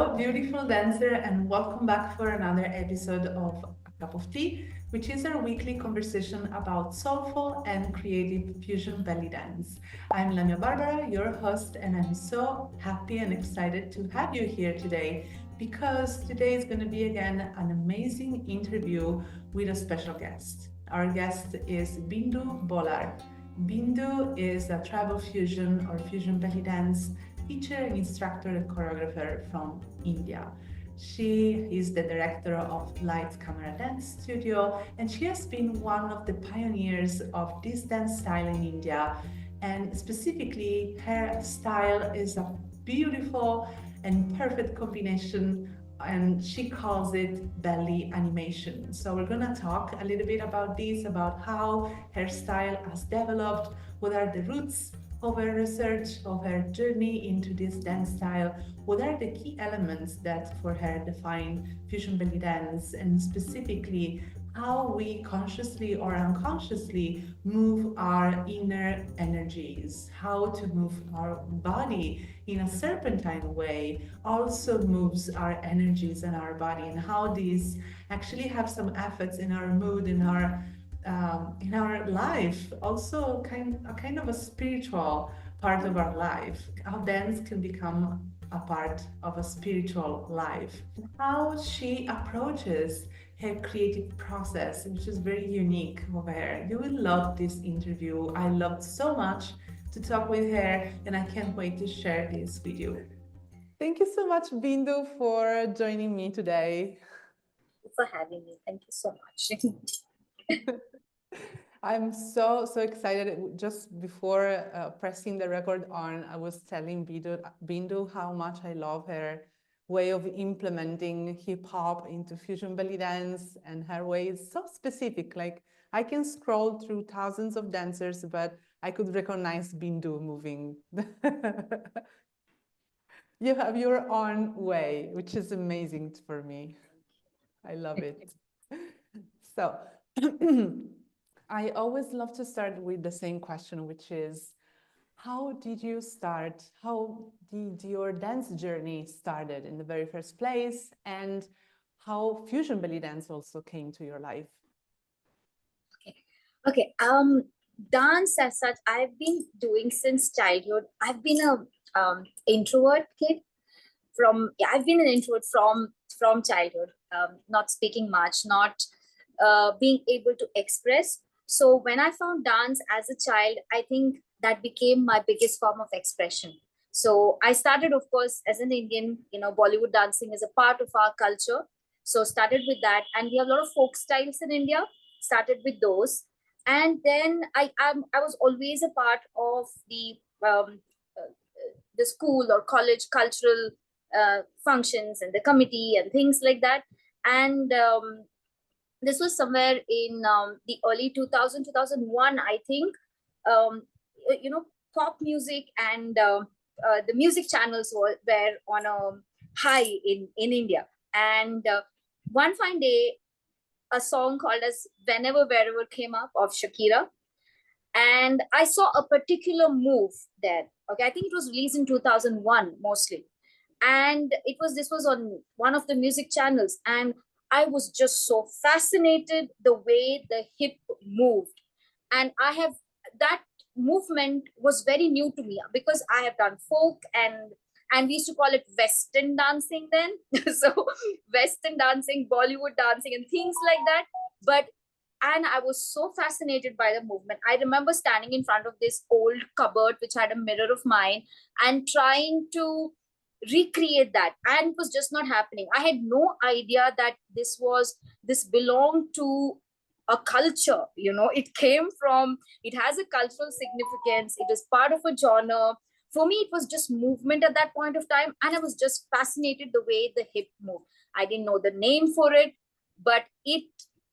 Hello, beautiful dancer, and welcome back for another episode of A Cup of Tea, which is our weekly conversation about soulful and creative fusion belly dance. I'm Lamia Barbara, your host, and I'm so happy and excited to have you here today because today is going to be again an amazing interview with a special guest. Our guest is Bindu Bolar. Bindu is a tribal fusion or fusion belly dance teacher and instructor and choreographer from India. She is the director of Lights Camera Dance Studio, and she has been one of the pioneers of this dance style in India. And specifically, her style is a beautiful and perfect combination, and she calls it belly animation. So we're gonna talk a little bit about this, about how her style has developed, what are the roots of her research, of her journey into this dance style, what are the key elements that for her define fusion belly dance, and specifically how we consciously or unconsciously move our inner energies, how to move our body in a serpentine way also moves our energies and our body, and how these actually have some effects in our mood, in our life, also a kind of a spiritual part of our life. How dance can become a part of a spiritual life. How she approaches her creative process, which is very unique of her. You will love this interview. I loved so much to talk with her, and I can't wait to share this with you. Thank you so much, Bindu, for joining me today. For having me. Thank you so much. I'm so excited. Just before pressing the record on, I was telling Bindu how much I love her way of implementing hip hop into fusion belly dance, and her way is so specific. Like I can scroll through thousands of dancers, but I could recognize Bindu moving. You have your own way, which is amazing for me. I love it. So I always love to start with the same question, which is, how did you start? How did your dance journey started in the very first place, and how fusion belly dance also came to your life? Okay. Dance as such, I've been doing since childhood. I've been a introvert kid I've been an introvert from childhood. Not speaking much, not being able to express. So when I found dance as a child, I think that became my biggest form of expression. So I started, of course, as an Indian. Bollywood dancing is a part of our culture. So started with that, and we have a lot of folk styles in India. Started with those, and then I was always a part of the school or college cultural functions and the committee and things like that. And this was somewhere in the early 2001, I think. um, Pop music and the music channels were on a high in India. And one fine day, a song called as Whenever Wherever came up of Shakira, and I saw a particular move there. Okay, I think it was released in 2001 mostly, and this was on one of the music channels, and I was just so fascinated the way the hip moved. And I have that movement was very new to me because I have done folk, and we used to call it western dancing then. So western dancing, Bollywood dancing, and things like that. But and I was so fascinated by the movement. I remember standing in front of this old cupboard which had a mirror of mine and trying to recreate that, and it was just not happening. I had no idea that this belonged to a culture. It has a cultural significance, it is part of a genre. For me, it was just movement at that point of time, and I was just fascinated the way the hip moved. I didn't know the name for it, but it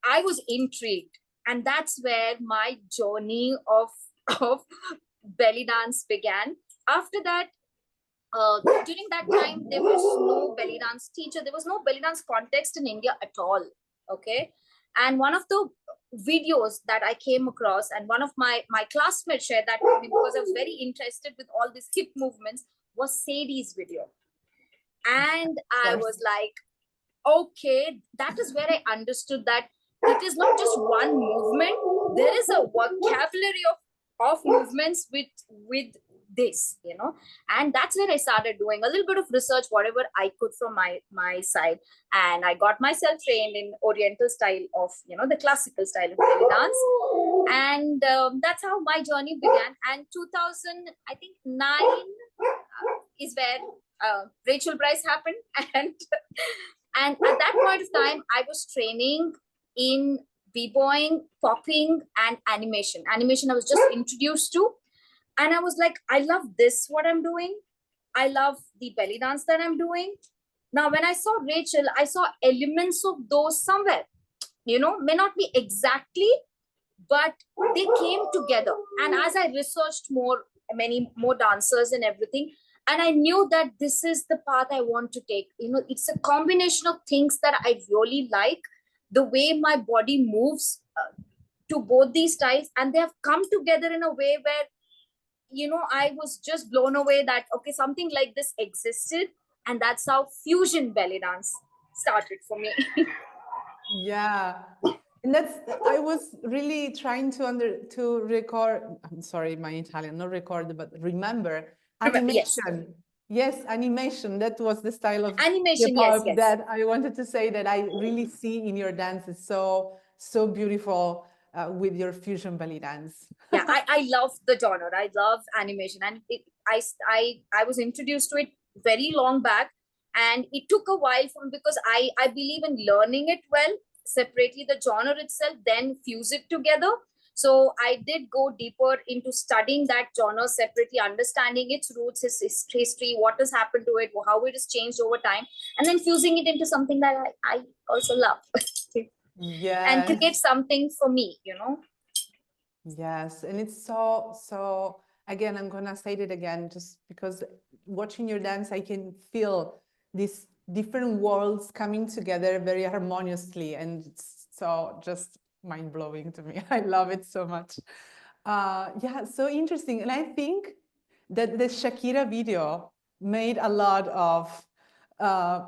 I was intrigued, and that's where my journey of belly dance began. After that, during that time, there was no belly dance teacher, there was no belly dance context in India at all. Okay. And one of the videos that I came across, and one of my classmates shared that with me because I was very interested with all these hip movements, was Sadie's video. And I course. was like, okay, that is where I understood that it is not just one movement. There is a vocabulary of movements with this, you know. And that's where I started doing a little bit of research, whatever I could from my side. And I got myself trained in Oriental style of, you know, the classical style of belly dance. And that's how my journey began. And 2000, I think 9 is where Rachel Bryce happened. And at that point of time, I was training in b-boying, popping, and animation. Animation I was just introduced to. And I was like, I love this, what I'm doing. I love the belly dance that I'm doing. Now, when I saw Rachel, I saw elements of those somewhere, you know, may not be exactly, but they came together. And as I researched more, many more dancers and everything, and I knew that this is the path I want to take. You know, it's a combination of things that I really like, the way my body moves to both these styles, and they have come together in a way where, you know, I was just blown away that, okay, something like this existed. And that's how fusion belly dance started for me. Yeah. And that's, I was really trying to record, I'm sorry, my Italian, not record, but remember Yes. animation. Yes, animation. That was the style of Animation, yes, hip-hop yes. that I wanted to say that I really see in your dance. It's so, so beautiful with your fusion belly dance. Yeah, I love the genre. I love animation. And I was introduced to it very long back. And it took a while because I believe in learning it well, separately the genre itself, then fuse it together. So I did go deeper into studying that genre separately, understanding its roots, its history, what has happened to it, how it has changed over time, and then fusing it into something that I also love. And create Yes. something for me, you know. Yes, and it's so, so, again, I'm gonna say it again, just because watching your dance, I can feel these different worlds coming together very harmoniously, and it's so just mind-blowing to me. I love it so much. Yeah, so interesting. And I think that the Shakira video made a lot of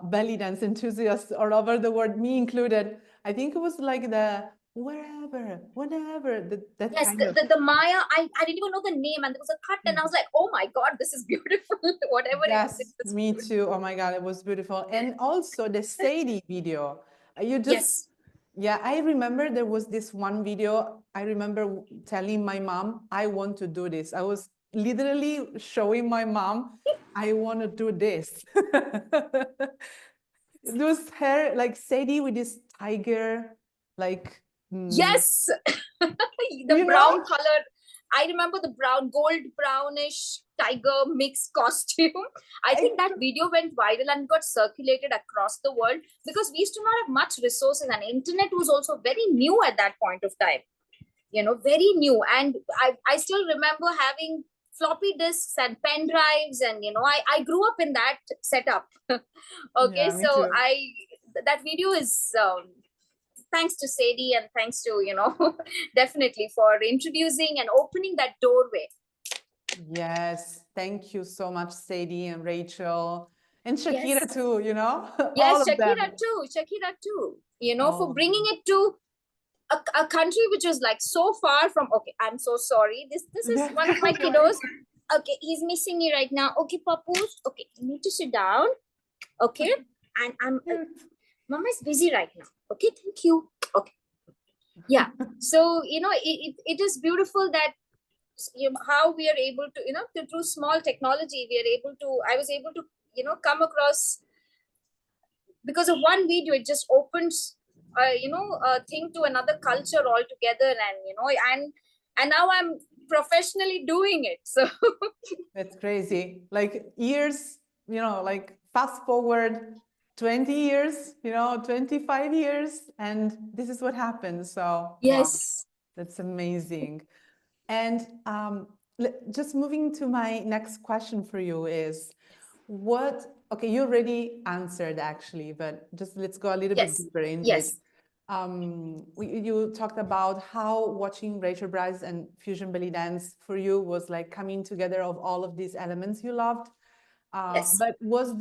belly dance enthusiasts all over the world, me included. I think it was like the wherever, whenever, that Yes, kind of. the Maya, I didn't even know the name, and there was a cut, and I was like, oh my God, this is beautiful. Whatever it is, it Yes, was me beautiful. too. Oh my God, it was beautiful. And also the Sadie video. You just, Yes. yeah, I remember there was this one video. I remember telling my mom, I want to do this. I was literally showing my mom, I want to do this. It was her, like Sadie with this tiger, like, Yes. The you know? brown color. I remember the gold brownish tiger mixed costume. I think that video went viral and got circulated across the world because we used to not have much resources, and internet was also very new at that point of time. You know, very new. And I still remember having floppy disks and pen drives, and you know, I grew up in that setup. Okay, Yeah, me so too. that video is thanks to Sadie, and thanks to, you know, definitely for introducing and opening that doorway. Yes, thank you so much, Sadie and Rachel and Shakira Yes. too, you know, all Yes, of them. Shakira too, you know, All for of bringing them. it to a country which is like so far from, okay, I'm so sorry, this is Yes, one of my don't worry. kiddos. Okay, he's missing me right now. Okay, papoose, okay, you need to sit down. Okay, and I'm mama is busy right now. Okay, thank you. Okay, yeah. So, you know, it is beautiful that, you know, how we are able to, you know, through small technology, we are able to, I was able to, you know, come across, because of one video, it just opens you know, a thing to another culture altogether. And you know, and now I'm professionally doing it. So That's crazy. Like years, you know, like fast forward 20 years, you know, 25 years, and this is what happens. So, wow, yes. that's amazing. And just moving to my next question for you is, what, okay, you already answered actually, but just let's go a little bit Yes. deeper into it. Yes. You talked about how watching Rachel Bryce and Fusion Belly Dance for you was like coming together of all of these elements you loved. Yes. But were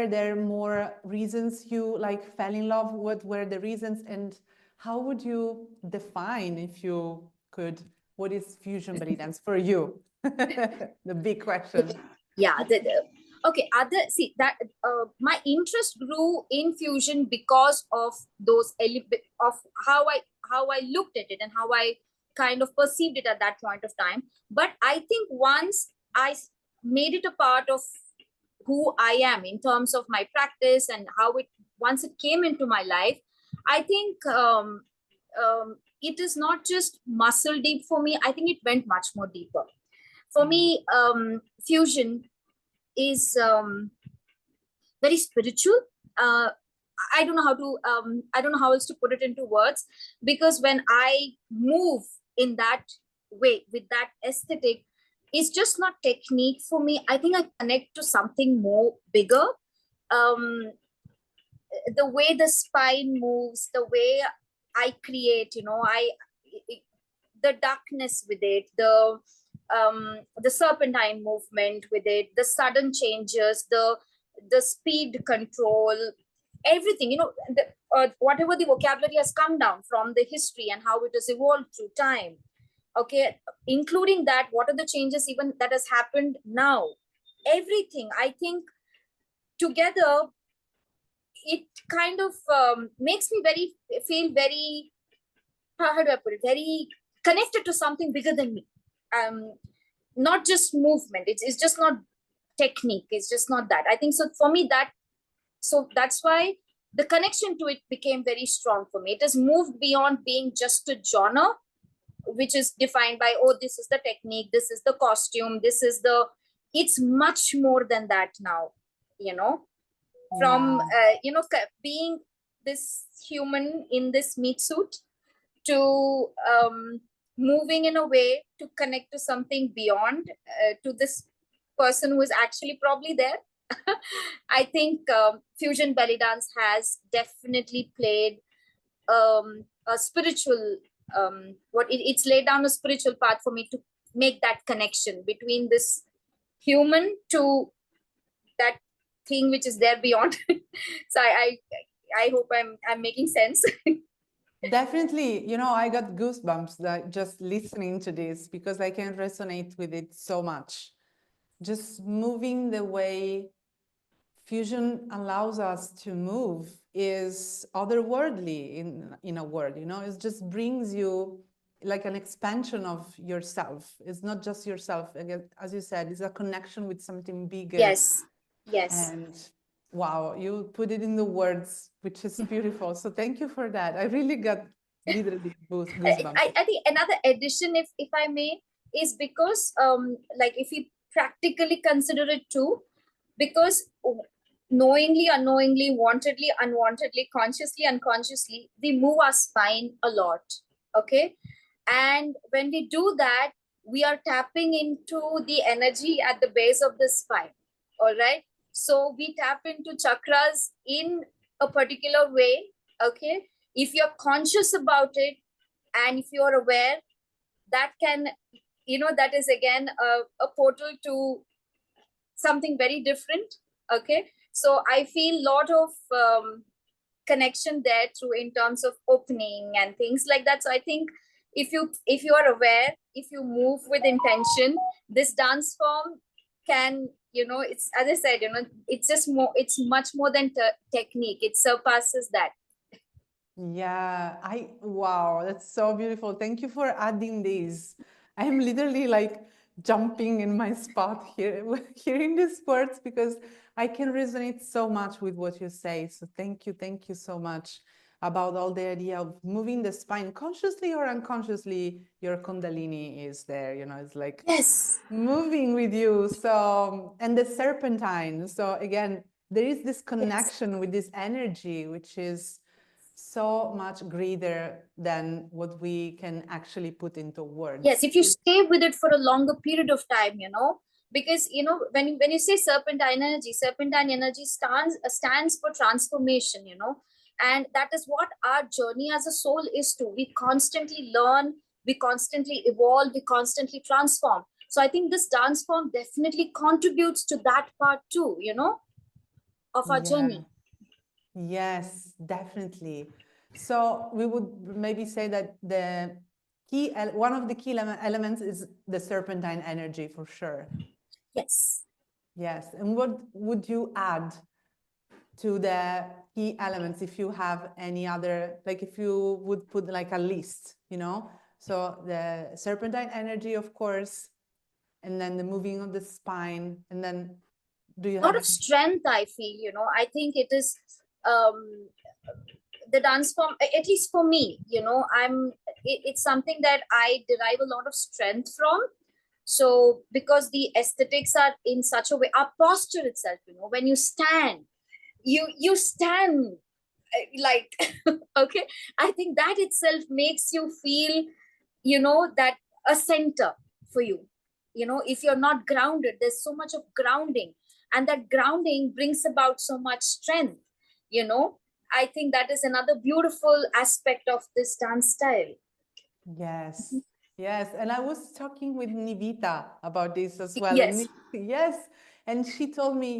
there more reasons you like fell in love? What were the reasons, and how would you define, if you could, what is fusion belly dance for you? The big question. Yeah. Okay. See that my interest grew in fusion because of those of how I looked at it and how I kind of perceived it at that point of time. But I think once made it a part of who I am in terms of my practice and how it once it came into my life, I think it is not just muscle deep for me. I think it went much more deeper. For me, fusion is very spiritual. Uh, I don't know how to I don't know how else to put it into words, because when I move in that way with that aesthetic, it's just not technique for me. I think I connect to something more bigger. Um, the way the spine moves, the way I create, the darkness with it, the serpentine movement with it, the sudden changes, the speed control, everything, whatever the vocabulary has come down from the history and how it has evolved through time. Okay, including that, what are the changes even that has happened now? Everything, I think, together, it kind of makes me feel very, how do I put it, very connected to something bigger than me. Not just movement. It's just not technique. It's just not that. I think so for me so that's why the connection to it became very strong for me. It has moved beyond being just a genre, which is defined by, oh, this is the technique, this is the costume, it's much more than that now, from being this human in this meat suit to moving in a way to connect to something beyond, to this person who is actually probably there. I think fusion belly dance has definitely played a spiritual, it's laid down a spiritual path for me to make that connection between this human to that thing which is there beyond. So I hope I'm making sense. Definitely, I got goosebumps just listening to this, because I can resonate with it so much. Just moving the way fusion allows us to move is otherworldly in a word, it just brings you like an expansion of yourself. It's not just yourself, again, as you said, it's a connection with something bigger. Yes. And wow, you put it in the words, which is beautiful. So thank you for that. I really got literally goosebumps. I think another addition, if I may, is because like if we practically consider it too, because knowingly, unknowingly, wantedly, unwantedly, consciously, unconsciously, we move our spine a lot. Okay. And when we do that, we are tapping into the energy at the base of the spine. All right. So we tap into chakras in a particular way. Okay. If you're conscious about it and if you're aware, that can, that is again a portal to something very different. Okay. So I feel a lot of connection there through in terms of opening and things like that. So I think if you are aware, if you move with intention, this dance form can, it's, as I said, it's just more, it's much more than technique. It surpasses that. Yeah, wow, that's so beautiful. Thank you for adding this. I am literally like jumping in my spot here, hearing these words, because I can resonate so much with what you say. So thank you so much about all the idea of moving the spine consciously or unconsciously. Your Kundalini is there, it's like Yes, moving with you. So, and the serpentine. So again, there is this connection with this energy, which is so much greater than what we can actually put into words. Yes, if you stay with it for a longer period of time, because when you say serpentine energy stands for transformation, and that is what our journey as a soul is to. We constantly learn, we constantly evolve, we constantly transform. So I think this dance form definitely contributes to that part too, of our journey. Yes, definitely. So we would maybe say that the one of the key elements is the serpentine energy for sure. Yes. Yes. And what would you add to the key elements if you have any other, like if you would put like a list, So the serpentine energy, of course, and then the moving of the spine, and then do you A lot have of strength, I feel, I think it is the dance form, at least for me, it's something that I derive a lot of strength from. So because the aesthetics are in such a way, our posture itself, when you stand, you stand like okay, I think that itself makes you feel, that a center for you. If you're not grounded, there's so much of grounding, and that grounding brings about so much strength. I think that is another beautiful aspect of this dance style. Yes, yes. And I was talking with Nivita about this as well. Yes. And yes. And she told me,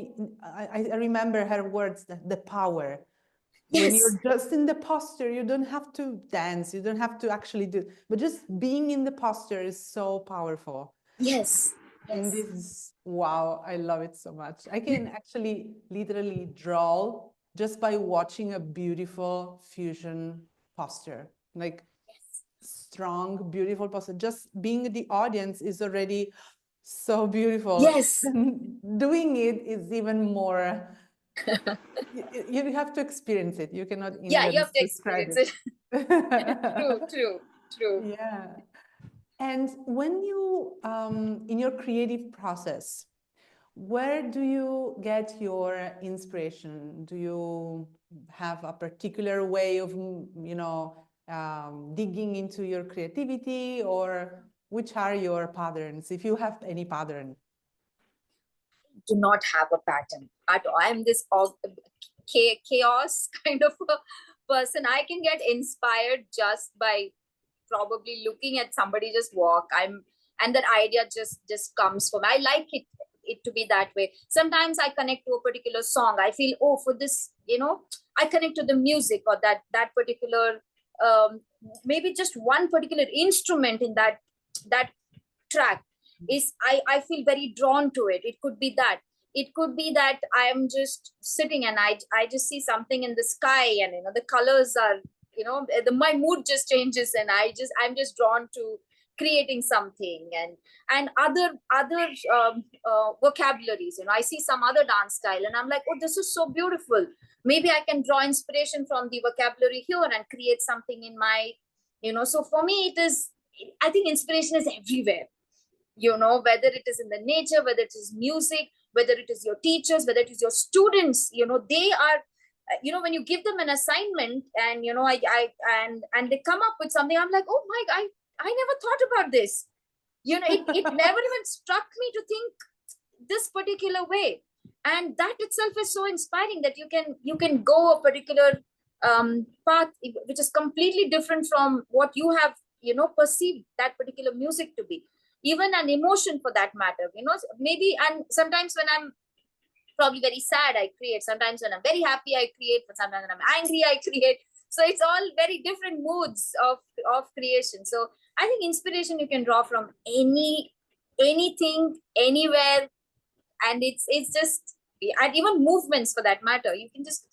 I remember her words, the power. When Yes. you're just in the posture, you don't have to dance, you don't have to actually do, but just being in the posture is so powerful. Yes. And this is, wow, I love it so much. I can actually literally draw just by watching a beautiful fusion posture. Like strong, beautiful posture. Just being the audience is already so beautiful. Yes. Doing it is even more. You have to experience it. You cannot Yeah, you have to describe experience it. True. Yeah. And when you, in your creative process, where do you get your inspiration? Do you have a particular way of, digging into your creativity, or which are your patterns, if you have any pattern? Do not have a pattern at all. I'm this chaos kind of a person. I can get inspired just by probably looking at somebody just walk. And that idea just comes from. I like it to be that way. Sometimes I connect to a particular song. I feel, oh, for this, I connect to the music, or that particular maybe just one particular instrument in that track is, I feel very drawn to it. It could be that. It could be that I am just sitting and I just see something in the sky, and the colors are, my mood just changes, and I'm just drawn to creating something, and other vocabularies. I see some other dance style, and I'm like, oh, this is so beautiful. Maybe I can draw inspiration from the vocabulary here and create something in my, so for me it is, I think inspiration is everywhere. Whether it is in the nature, whether it is music, whether it is your teachers, whether it is your students, they are, when you give them an assignment, and and they come up with something, I'm like, oh my God, I never thought about this. It never even struck me to think this particular way. And that itself is so inspiring, that you can go a particular path which is completely different from what you have perceived that particular music to be, even an emotion for that matter. Maybe. And sometimes when I'm probably very sad, I create. Sometimes when I'm very happy, I create. But sometimes when I'm angry, I create. So it's all very different moods of creation. So I think inspiration you can draw from anything, anywhere. And it's just, and even movements for that matter, you can just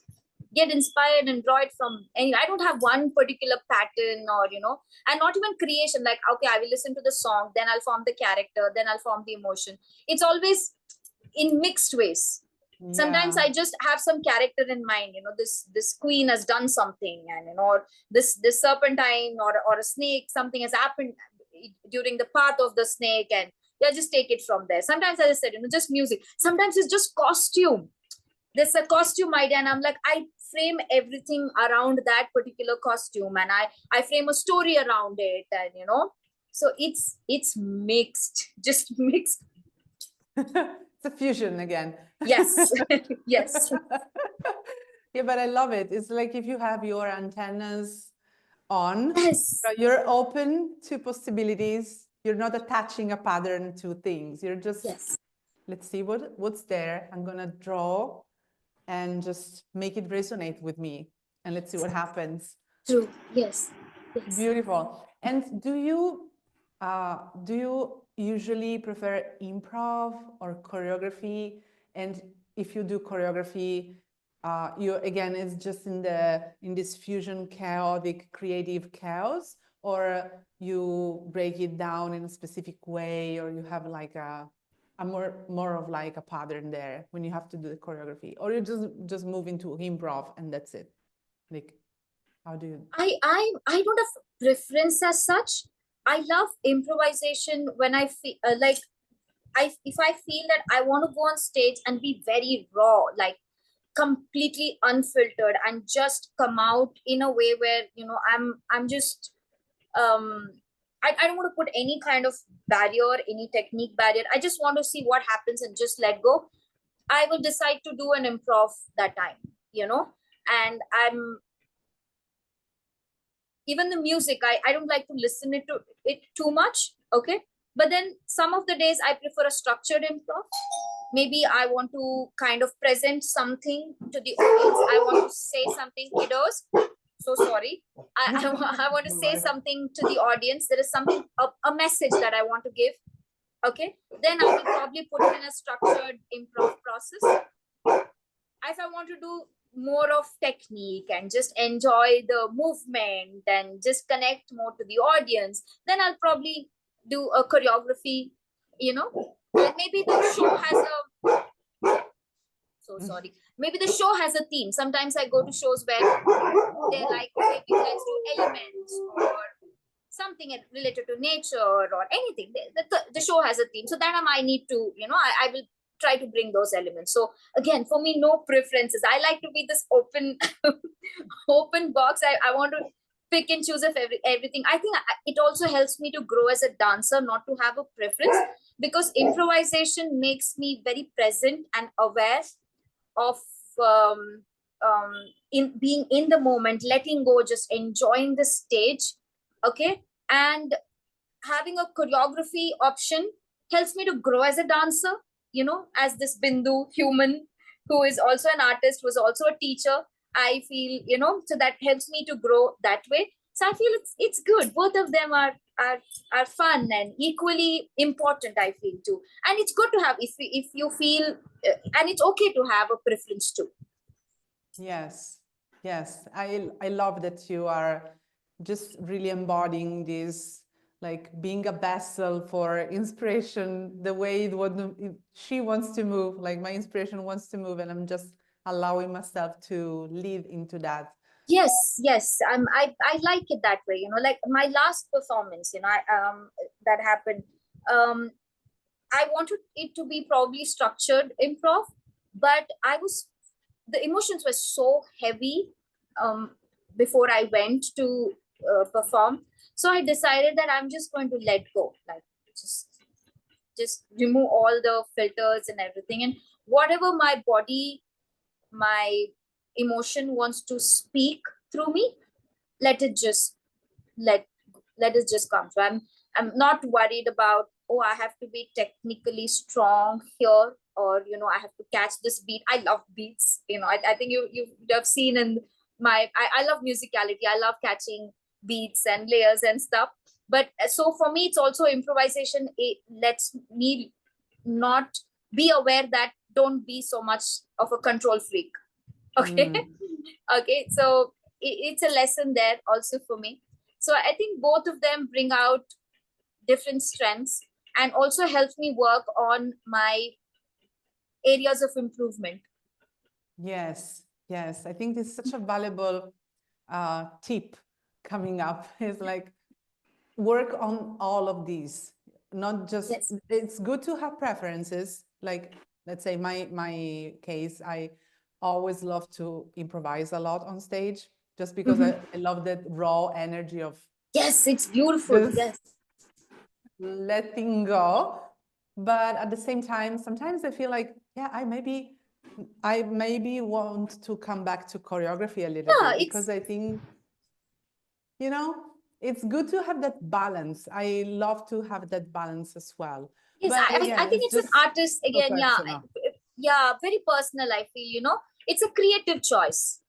get inspired and draw it from any. I don't have one particular pattern, or and not even creation, like, okay, I will listen to the song, then I'll form the character, then I'll form the emotion. It's always in mixed ways. Sometimes I just have some character in mind, this queen has done something, and or this serpentine or a snake, something has happened during the path of the snake, and yeah, just take it from there. Sometimes, as I said, just music. Sometimes it's just costume. There's a costume idea, and I'm like, I frame everything around that particular costume, and I frame a story around it, and so it's mixed, just mixed. It's a fusion again. Yes. Yes. Yeah, but I love it. It's like if you have your antennas on, Yes. you're open to possibilities, you're not attaching a pattern to things. You're just, Yes. let's see what's there. I'm gonna draw and just make it resonate with me, and let's see what happens. True. Yes. Yes. Beautiful. And do you usually prefer improv or choreography? And if you do choreography, you again, it's just in this fusion, chaotic, creative chaos, or you break it down in a specific way, or you have like a more of like a pattern there when you have to do the choreography, or you just move into improv and that's it. Like, how do you? I don't have preference as such. I love improvisation when I feel like if I feel that I want to go on stage and be very raw, like completely unfiltered, and just come out in a way where I'm just I don't want to put any kind of barrier, any technique barrier. I just want to see what happens and just let go. I will decide to do an improv that time, and I'm even the music, I don't like to listen to it too much. Okay. But then some of the days I prefer a structured improv. Maybe I want to kind of present something to the audience. I want to say something, kiddos. So sorry. I want to say something to the audience. There is something, a message that I want to give. Okay. Then I will probably put it in a structured improv process. If I want to do more of technique and just enjoy the movement and just connect more to the audience, then I'll probably do a choreography, and maybe the show has so sorry. Maybe the show has a theme. Sometimes I go to shows where they're like, okay, let's do elements or something related to nature or anything. The show has a theme. So that I need to, I will try to bring those elements. So again, for me, no preferences. I like to be this open open box. I want to pick and choose of everything. I think it also helps me to grow as a dancer, not to have a preference, because improvisation makes me very present and aware of in being in the moment, letting go, just enjoying the stage. Okay. And having a choreography option helps me to grow as a dancer, as this Bindu human who is also an artist, who is also a teacher. I feel, so that helps me to grow that way. So I feel it's good. Both of them are fun and equally important, I feel too. And it's good to have, if you feel, and it's okay to have a preference too. Yes, yes. I love that you are just really embodying this, like being a vessel for inspiration, the way she wants to move, like my inspiration wants to move, and I'm just allowing myself to lead into that. Yes. I like it that way. Like my last performance, that happened. I wanted it to be probably structured improv, but the emotions were so heavy before I went to perform. So I decided that I'm just going to let go, like just remove all the filters and everything, and whatever my body, my emotion wants to speak through me, let it just let it just come. So I'm not worried about, oh, I have to be technically strong here, or I have to catch this beat. I love beats. I think you have seen in I love musicality. I love catching beats and layers and stuff. But so for me, it's also improvisation. It lets me not be aware that don't be so much of a control freak. Okay. Okay. So it's a lesson there also for me. So I think both of them bring out different strengths and also helps me work on my areas of improvement. Yes, yes. I think it's such a valuable tip coming up. It's like work on all of these, not just, Yes. It's good to have preferences. Like, let's say my case, I always love to improvise a lot on stage, just because I love that raw energy of Yes, it's beautiful. Yes. letting go. But at the same time, sometimes I feel like, yeah, I maybe want to come back to choreography a little bit, because I think, it's good to have that balance. I love to have that balance as well. Yes, But I again, think it's it's an just artist so again. personal. Yeah, very personal. I feel, it's a creative choice.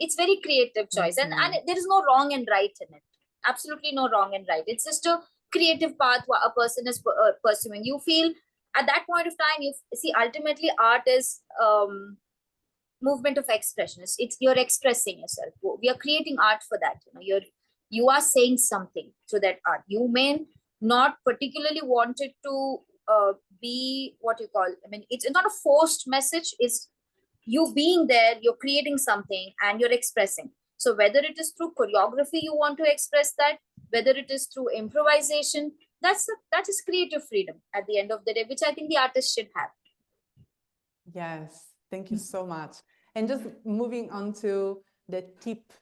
It's very creative choice, and Mhm. there is no wrong and right in it. Absolutely no wrong and right. It's just a creative path what a person is pursuing. You feel at that point of time, you see, ultimately art is movement of expression. It's you're expressing yourself. We are creating art for that. You are saying something through that art. You may not particularly want it to be what you call, I mean, it's not a forced message. It's you being there, you're creating something and you're expressing. So whether it is through choreography you want to express that, whether it is through improvisation, that is creative freedom at the end of the day, which I think the artist should have. Yes, thank you so much. And just moving on to the tip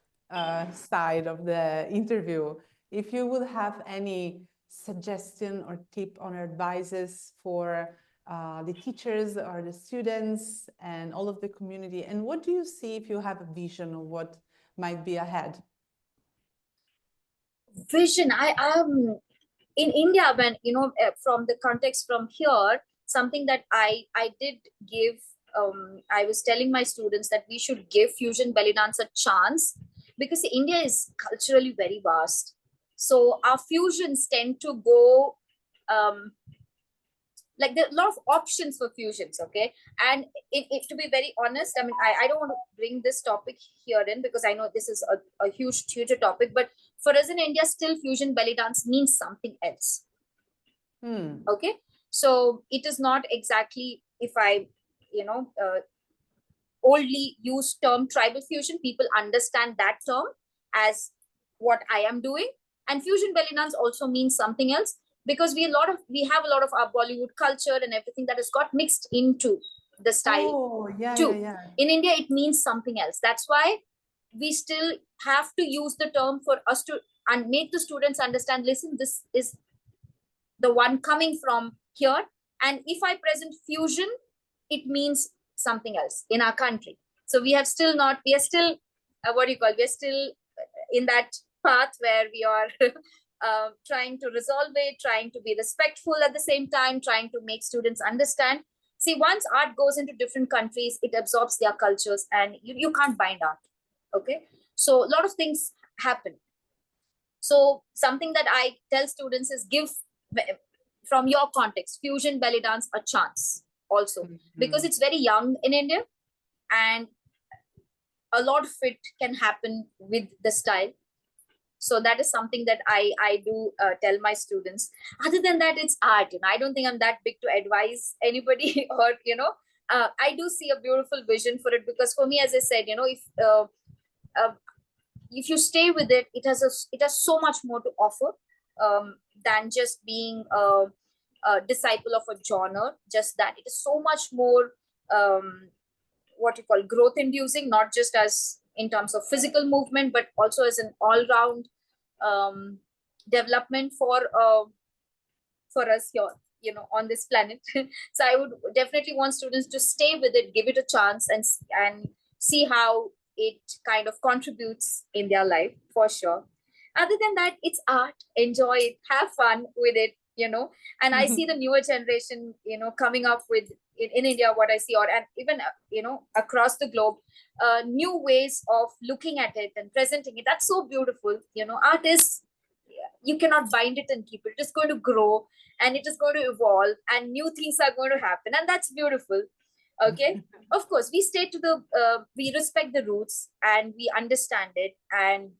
side of the interview, if you would have any suggestion or tip or advices for the teachers or the students and all of the community, and what do you see if you have a vision of what might be ahead? Vision, I am in India, when from the context from here, something that I did give, I was telling my students that we should give fusion belly dance a chance, because India is culturally very vast. So our fusions tend to go, like there are a lot of options for fusions, okay? And to be very honest, I mean, I don't want to bring this topic here in, because I know this is a huge topic, but for us in India, still fusion belly dance means something else. Okay, so it is not exactly, if I oldly use term tribal fusion, people understand that term as what I am doing. And fusion belly dance also means something else, because we have a lot of our Bollywood culture and everything that has got mixed into the style. Oh, yeah, too. yeah. In India, it means something else. That's why we still have to use the term for us to and make the students understand, listen, this is the one coming from here. And if I present fusion, it means something else in our country. So we have still not, we are still, what do you call, we're still in that path where we are trying to resolve it, trying to be respectful at the same time, trying to make students understand. See, once art goes into different countries, it absorbs their cultures, and you can't bind art. Okay. So a lot of things happen. So something that I tell students is give, from your context, fusion belly dance a chance also, because it's very young in India, and a lot of it can happen with the style. So that is something that I do tell my students. Other than that, it's art. I don't think I'm that big to advise anybody or I do see a beautiful vision for it, because for me, as I said, uh, if you stay with it, it has so much more to offer, than just being a disciple of a genre. Just that it is so much more, what you call, growth inducing, not just as in terms of physical movement, but also as an all round um, development for us here, on this planet. So I would definitely want students to stay with it, give it a chance, and see how it kind of contributes in their life, for sure. Other than that, it's art. Enjoy it, have fun with it, and I see the newer generation, coming up with, in India, what I see, or and even across the globe, new ways of looking at it and presenting it. That's so beautiful. Art is, you cannot bind it and keep it. It is going to grow, and it is going to evolve, and new things are going to happen, and that's beautiful. Okay. Of course, we stay to the we respect the roots, and we understand it, and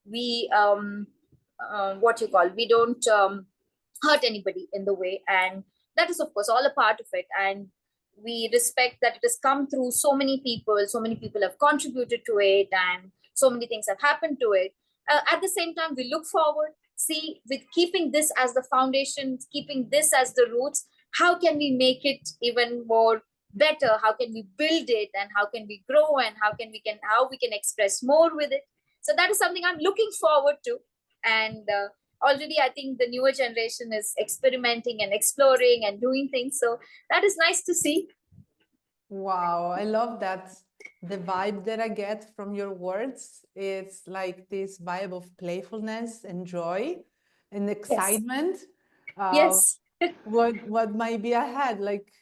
we what you call, we don't hurt anybody in the way, and that is of course all a part of it. And we respect that it has come through so many people have contributed to it, and so many things have happened to it. At the same time, we look forward, see, with keeping this as the foundation, keeping this as the roots, how can we make it even more better? How can we build it, and how can we grow, and how we can express more with it? So that is something I'm looking forward to. And already I think the newer generation is experimenting and exploring and doing things, so that is nice to see. Wow, I love that. The vibe that I get from your words, it's like this vibe of playfulness and joy and Yes. excitement. Uh, Yes. what might be ahead, like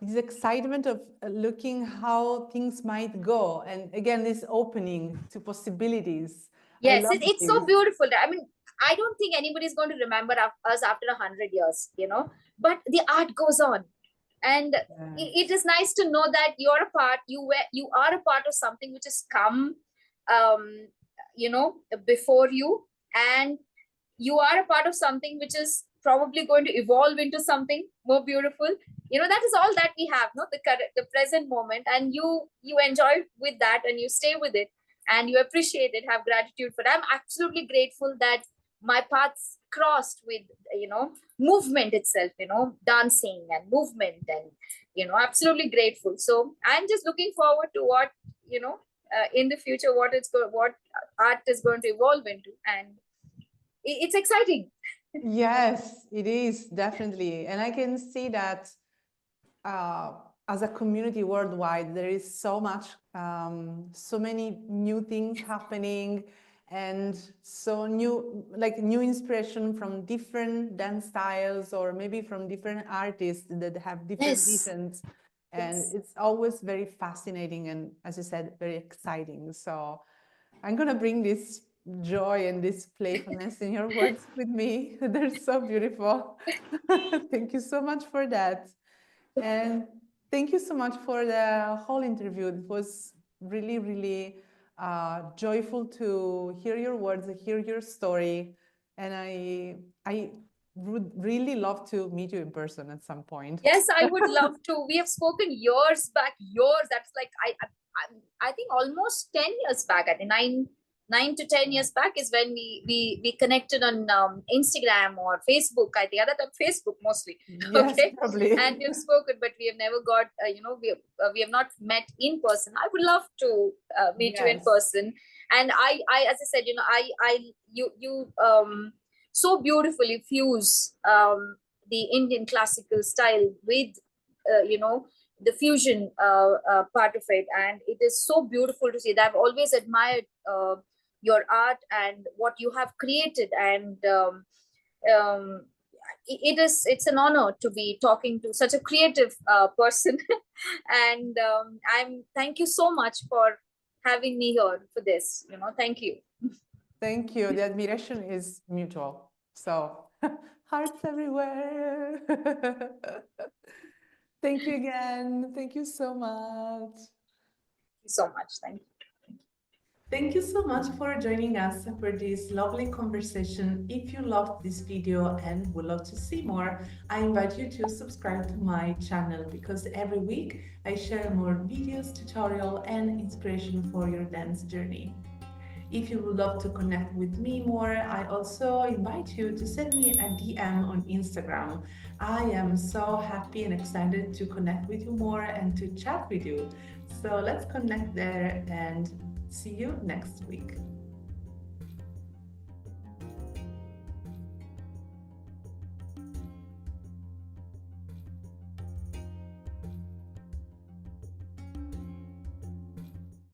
this excitement of looking how things might go, and again, this opening to possibilities. I Yes, love it's so this. beautiful. I mean, I don't think anybody's going to remember us after 100 years, but the art goes on. And it Yes. is nice to know that you are a part of something which has come, um, before you, and you are a part of something which is probably going to evolve into something more beautiful. That is all that we have, no, the present moment, and you enjoy with that, and you stay with it, and you appreciate it, have gratitude for it. I'm absolutely grateful that my paths crossed with, movement itself, dancing and movement, and absolutely grateful. So I'm just looking forward to what, in the future, what art is going to evolve into, and it's exciting. Yes, it is definitely. And I can see that uh, as a community worldwide, there is so much, so many new things happening, and so new inspiration from different dance styles, or maybe from different artists that have different Yes. visions. And Yes. it's always very fascinating and, as you said, very exciting. So I'm gonna bring this joy and this playfulness in your words with me. They're so beautiful. Thank you so much for that. And thank you so much for the whole interview. It was really, really joyful to hear your words, hear your story. And I would really love to meet you in person at some point. Yes, I would love to. We have spoken years back, years. That's like I think almost 10 years back. I think 9 to 10 years back is when we connected on Instagram or Facebook. I think at that time Facebook mostly. Yes, Okay, and probably. we have spoken, but we have never got. We have not met in person. I would love to meet you in Yes. person. And I as I said, you so beautifully fuse the Indian classical style with, the fusion part of it, and it is so beautiful to see that. I've always admired your art and what you have created, and um, it's an honor to be talking to such a creative person. And I'm thank you so much for having me here for this. Thank you. Thank you. The admiration is mutual. So, hearts everywhere. Thank you again. Thank you so much. Thank you so much. Thank you. Thank you so much for joining us for this lovely conversation. If you loved this video and would love to see more, I invite you to subscribe to my channel, because every week I share more videos, tutorial, and inspiration for your dance journey. If you would love to connect with me more, I also invite you to send me a DM on Instagram. I am so happy and excited to connect with you more and to chat with you. So let's connect there, and see you next week.